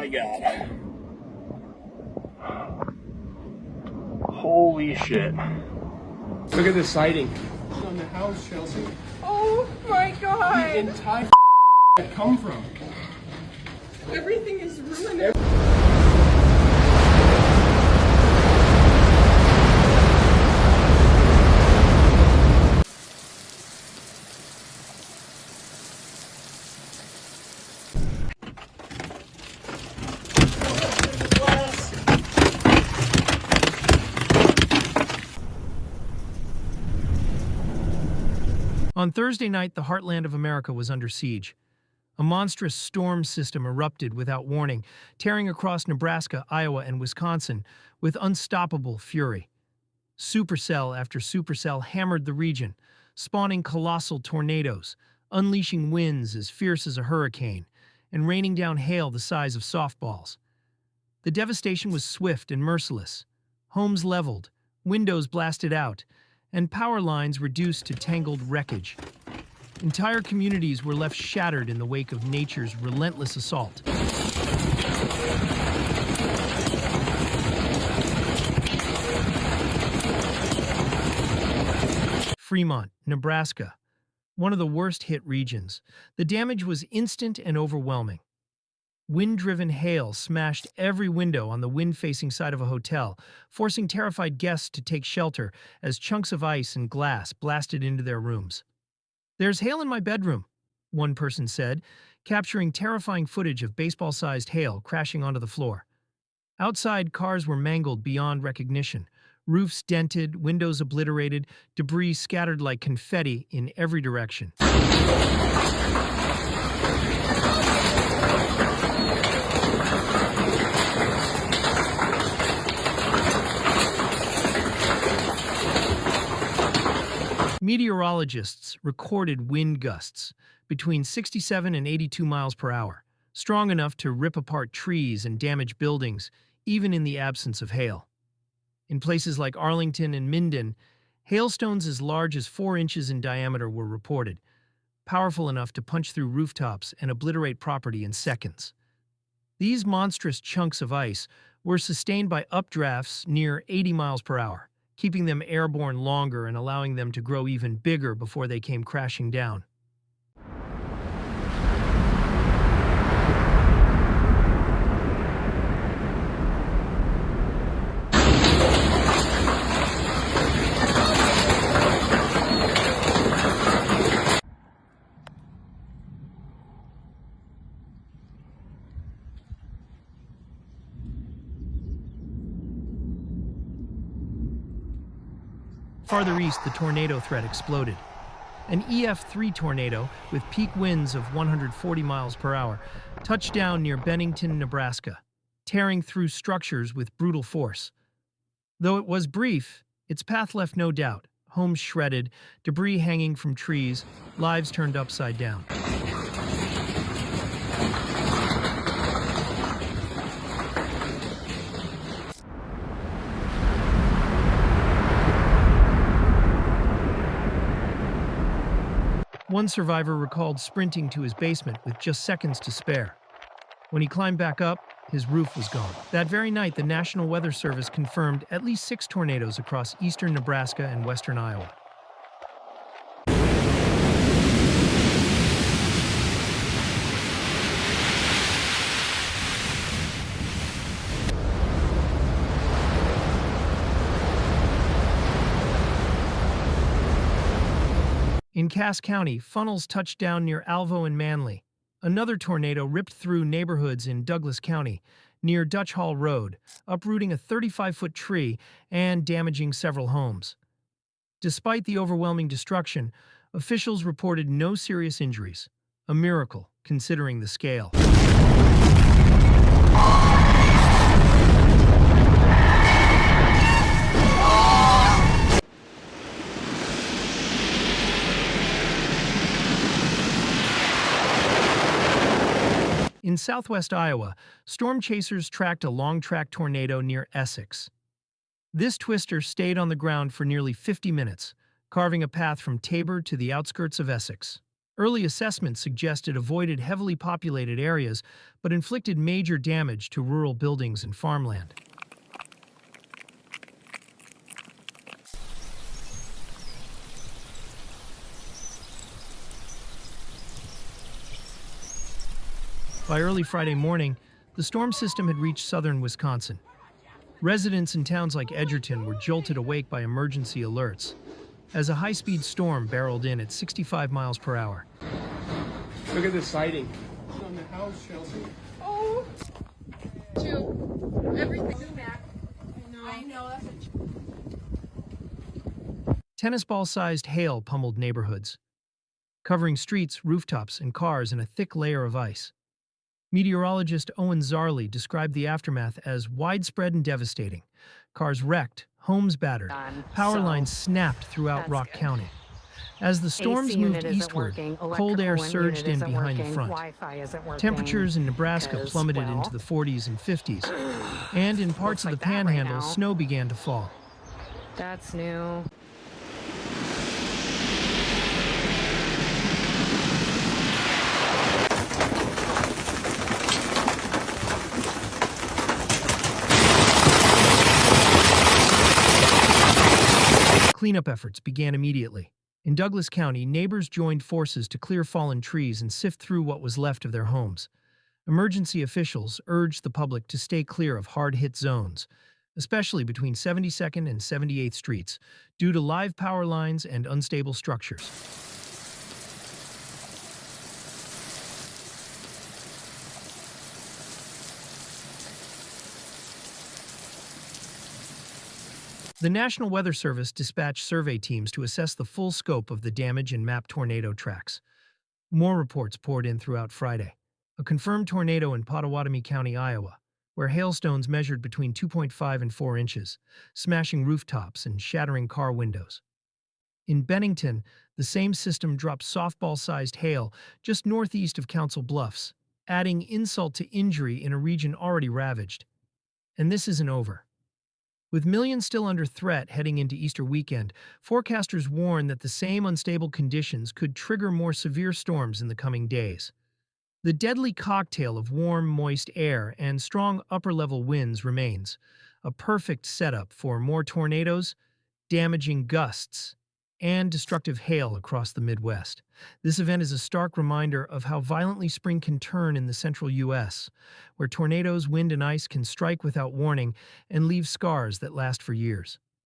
my God. Holy shit. Look at this siding on the house, Chelsea. Oh my God. The entire that come from. Everything is ruined. On Thursday night, the heartland of America was under siege. A monstrous storm system erupted without warning, tearing across Nebraska, Iowa, and Wisconsin with unstoppable fury. Supercell after supercell hammered the region, spawning colossal tornadoes, unleashing winds as fierce as a hurricane, and raining down hail the size of softballs. The devastation was swift and merciless. Homes leveled, windows blasted out, and power lines reduced to tangled wreckage. Entire communities were left shattered in the wake of nature's relentless assault. Fremont, Nebraska, one of the worst-hit regions. The damage was instant and overwhelming. Wind-driven hail smashed every window on the wind-facing side of a hotel, forcing terrified guests to take shelter as chunks of ice and glass blasted into their rooms. "There's hail in my bedroom," one person said, capturing terrifying footage of baseball-sized hail crashing onto the floor. Outside, cars were mangled beyond recognition, roofs dented, windows obliterated, debris scattered like confetti in every direction. Meteorologists recorded wind gusts between 67 and 82 miles per hour, strong enough to rip apart trees and damage buildings, even in the absence of hail. In places like Arlington and Minden, hailstones as large as 4 inches in diameter were reported, powerful enough to punch through rooftops and obliterate property in seconds. These monstrous chunks of ice were sustained by updrafts near 80 miles per hour, keeping them airborne longer and allowing them to grow even bigger before they came crashing down. Farther east, the tornado threat exploded. An EF3 tornado with peak winds of 140 miles per hour touched down near Bennington, Nebraska, tearing through structures with brutal force. Though it was brief, its path left no doubt. Homes shredded, debris hanging from trees, lives turned upside down. One survivor recalled sprinting to his basement with just seconds to spare. When he climbed back up, his roof was gone. That very night, the National Weather Service confirmed at least 6 tornadoes across eastern Nebraska and western Iowa. In Cass County, funnels touched down near Alvo and Manly. Another tornado ripped through neighborhoods in Douglas County, near Dutch Hall Road, uprooting a 35-foot tree and damaging several homes. Despite the overwhelming destruction, officials reported no serious injuries, a miracle considering the scale. In southwest Iowa, storm chasers tracked a long-track tornado near Essex. This twister stayed on the ground for nearly 50 minutes, carving a path from Tabor to the outskirts of Essex. Early assessments suggest it avoided heavily populated areas but inflicted major damage to rural buildings and farmland. By early Friday morning, the storm system had reached southern Wisconsin. Residents in towns like Edgerton were jolted awake by emergency alerts as a high-speed storm barreled in at 65 miles per hour. Look at the siding on the house, Chelsea. Oh, Jill, everything. I know. That's Tennis ball-sized hail pummeled neighborhoods, covering streets, rooftops, and cars in a thick layer of ice. Meteorologist Owen Zarley described the aftermath as widespread and devastating. Cars wrecked, homes battered, power lines snapped throughout Rock County. As the storms moved eastward, cold air surged in behind the front. Temperatures in Nebraska plummeted into the 40s and 50s, and in parts of the Panhandle, snow began to fall. That's new. Cleanup efforts began immediately. In Douglas County, neighbors joined forces to clear fallen trees and sift through what was left of their homes. Emergency officials urged the public to stay clear of hard-hit zones, especially between 72nd and 78th Streets, due to live power lines and unstable structures. The National Weather Service dispatched survey teams to assess the full scope of the damage and map tornado tracks. More reports poured in throughout Friday. A confirmed tornado in Pottawatomie County, Iowa, where hailstones measured between 2.5 and 4 inches, smashing rooftops and shattering car windows. In Bennington, the same system dropped softball-sized hail just northeast of Council Bluffs, adding insult to injury in a region already ravaged. And this isn't over. With millions still under threat heading into Easter weekend, forecasters warn that the same unstable conditions could trigger more severe storms in the coming days. The deadly cocktail of warm, moist air and strong upper-level winds remains, a perfect setup for more tornadoes, damaging gusts, and destructive hail across the Midwest. This event is a stark reminder of how violently spring can turn in the central U.S., where tornadoes, wind, and ice can strike without warning and leave scars that last for years.